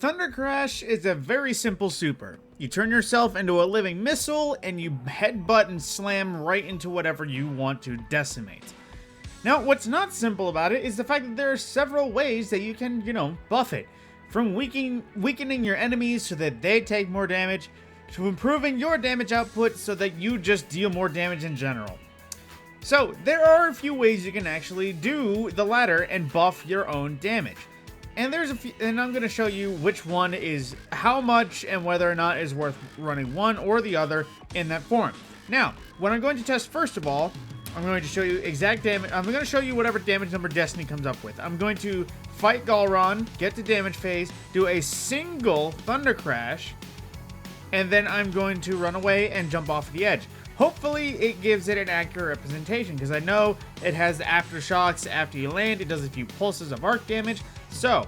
Thundercrash is a very simple super. You turn yourself into a living missile and you headbutt and slam right into whatever you want to decimate. Now, what's not simple about it is the fact that there are several ways that you can, buff it. From weakening your enemies so that they take more damage, to improving your damage output so that you just deal more damage in general. So, there are a few ways you can actually do the latter and buff your own damage. And I'm going to show you which one is how much and whether or not it's worth running one or the other in that form. Now, what I'm going to test first of all, I'm going to show you exact damage. I'm going to show you whatever damage number Destiny comes up with. I'm going to fight Galron, get to damage phase, do a single Thundercrash, and then I'm going to run away and jump off the edge. Hopefully, it gives it an accurate representation, because I know it has aftershocks after you land. It does a few pulses of arc damage. So,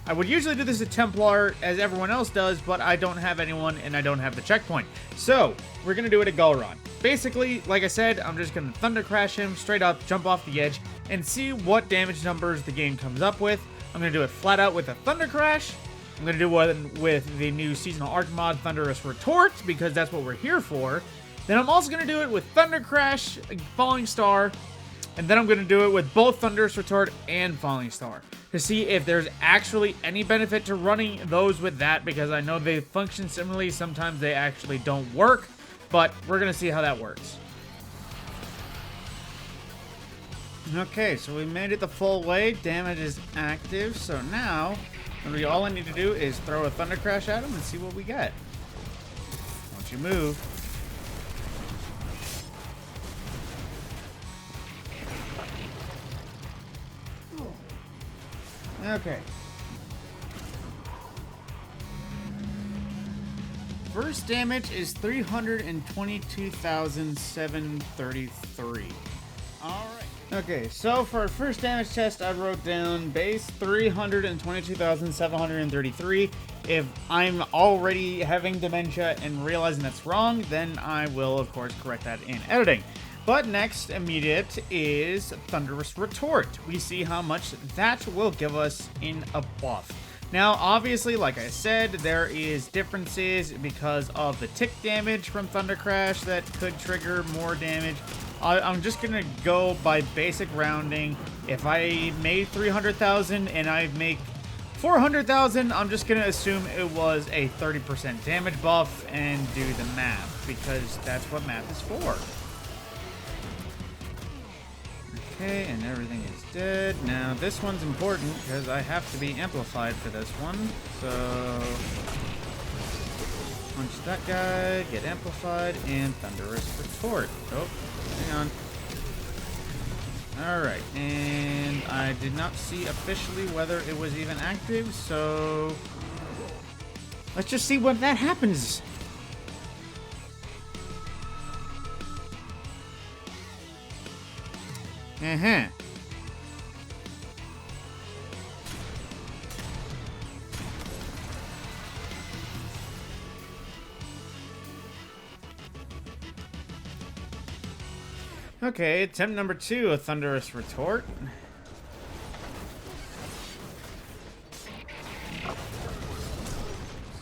I would usually do this at Templar, as everyone else does, but I don't have anyone, and I don't have the checkpoint. So, we're going to do it at Galron. Basically, like I said, I'm just going to Thundercrash him, straight up, jump off the edge, and see what damage numbers the game comes up with. I'm going to do it flat out with a Thundercrash. I'm going to do one with the new seasonal arc mod, Thunderous Retort, because that's what we're here for. Then I'm also going to do it with Thundercrash, Falling Star, and then I'm going to do it with both Thunderous Retort and Falling Star to see if there's actually any benefit to running those with that, because I know they function similarly. Sometimes they actually don't work, but we're going to see how that works. Okay, so we made it the full way. Damage is active, so now really all I need to do is throw a Thundercrash at him and see what we get. Once you move. Okay. First damage is 322,733. Alright. Okay, so for our first damage test, I wrote down base 322,733. If I'm already having dementia and realizing that's wrong, then I will, of course, correct that in editing. But next immediate is Thunderous Retort. We see how much that will give us in a buff. Now, obviously, like I said, there is differences because of the tick damage from Thundercrash that could trigger more damage. I'm just going to go by basic rounding. If I made 300,000 and I make 400,000, I'm just going to assume it was a 30% damage buff and do the math, because that's what math is for. Okay, and everything is dead. Now, this one's important because I have to be amplified for this one. So, punch that guy, get amplified, and Thunderous Retort. Oh, hang on. Alright, and I did not see officially whether it was even active, so let's just see what that happens. Uh-huh. Okay, attempt number 2, a Thunderous Retort.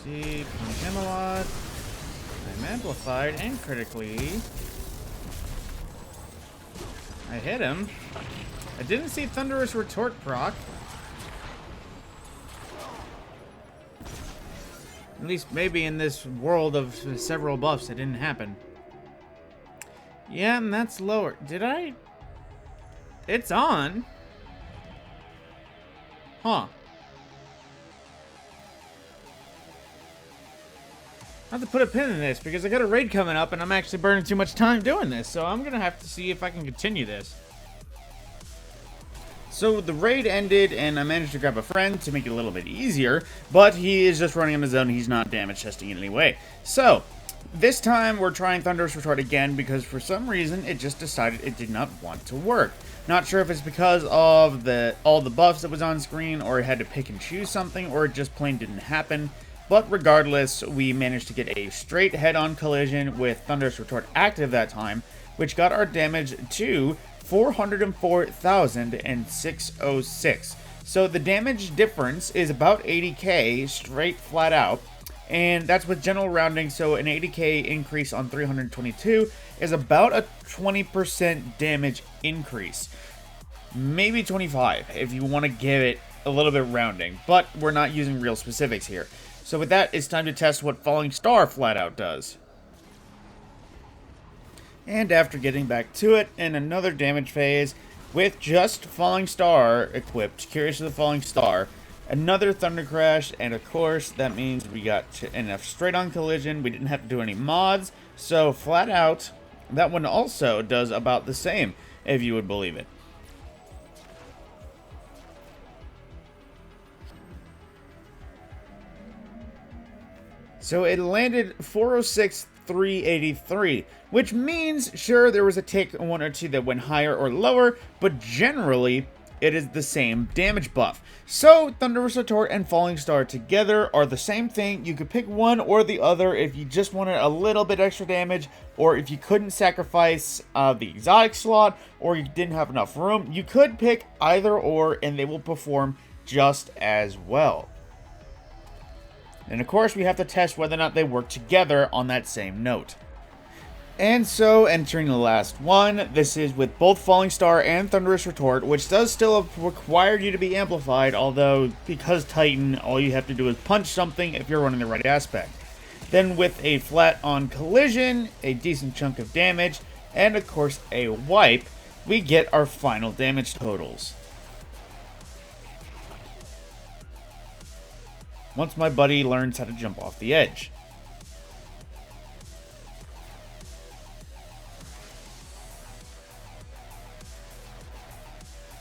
See, punch him a lot. I'm amplified and critically. I hit him. I didn't see Thunderous Retort proc. At least maybe in this world of several buffs it didn't happen. Yeah, and that's lower. Did I? It's on. Huh. I have to put a pin in this because I got a raid coming up and I'm actually burning too much time doing this, so I'm gonna have to see if I can continue this. So the raid ended and I managed to grab a friend to make it a little bit easier, but he is just running on his own. He's not damage testing in any way. So this time we're trying Thunderous Retort again because for some reason it just decided it did not want to work. Not sure if it's because of all the buffs that was on screen, or it had to pick and choose something, or it just plain didn't happen. But regardless, we managed to get a straight head-on collision with Thunderous Retort active that time, which got our damage to 404,606. So the damage difference is about 80k straight flat out, and that's with general rounding. So an 80k increase on 322 is about a 20% damage increase. Maybe 25 if you want to give it a little bit rounding, but we're not using real specifics here. So with that, it's time to test what Falling Star flat out does. And after getting back to it in another damage phase, with just Falling Star equipped, Cuirass of the Falling Star, another Thundercrash, and of course that means we got enough straight on collision. We didn't have to do any mods, so flat out, that one also does about the same, if you would believe it. So it landed 406,383, which means, sure, there was a tick, one or two that went higher or lower, but generally, it is the same damage buff. So, Thunderous Retort and Falling Star together are the same thing. You could pick one or the other if you just wanted a little bit extra damage, or if you couldn't sacrifice the exotic slot, or you didn't have enough room. You could pick either or, and they will perform just as well. And of course, we have to test whether or not they work together on that same note. And so, entering the last one, this is with both Falling Star and Thunderous Retort, which does still require you to be amplified, although, because Titan, all you have to do is punch something if you're running the right aspect. Then with a flat-on collision, a decent chunk of damage, and of course a wipe, we get our final damage totals. Once my buddy learns how to jump off the edge.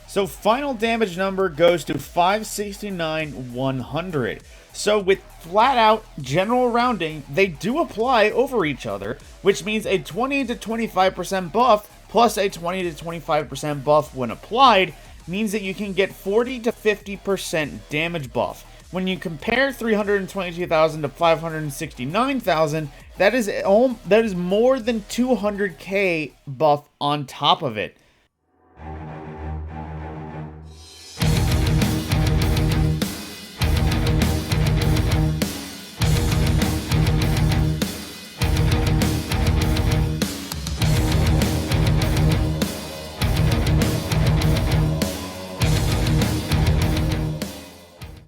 So final damage number goes to 569,100. So with flat out general rounding, they do apply over each other, which means a 20 to 25% buff plus a 20 to 25% buff when applied means that you can get 40 to 50% damage buff. When you compare 322,000 to 569,000, that is more than 200k buff on top of it.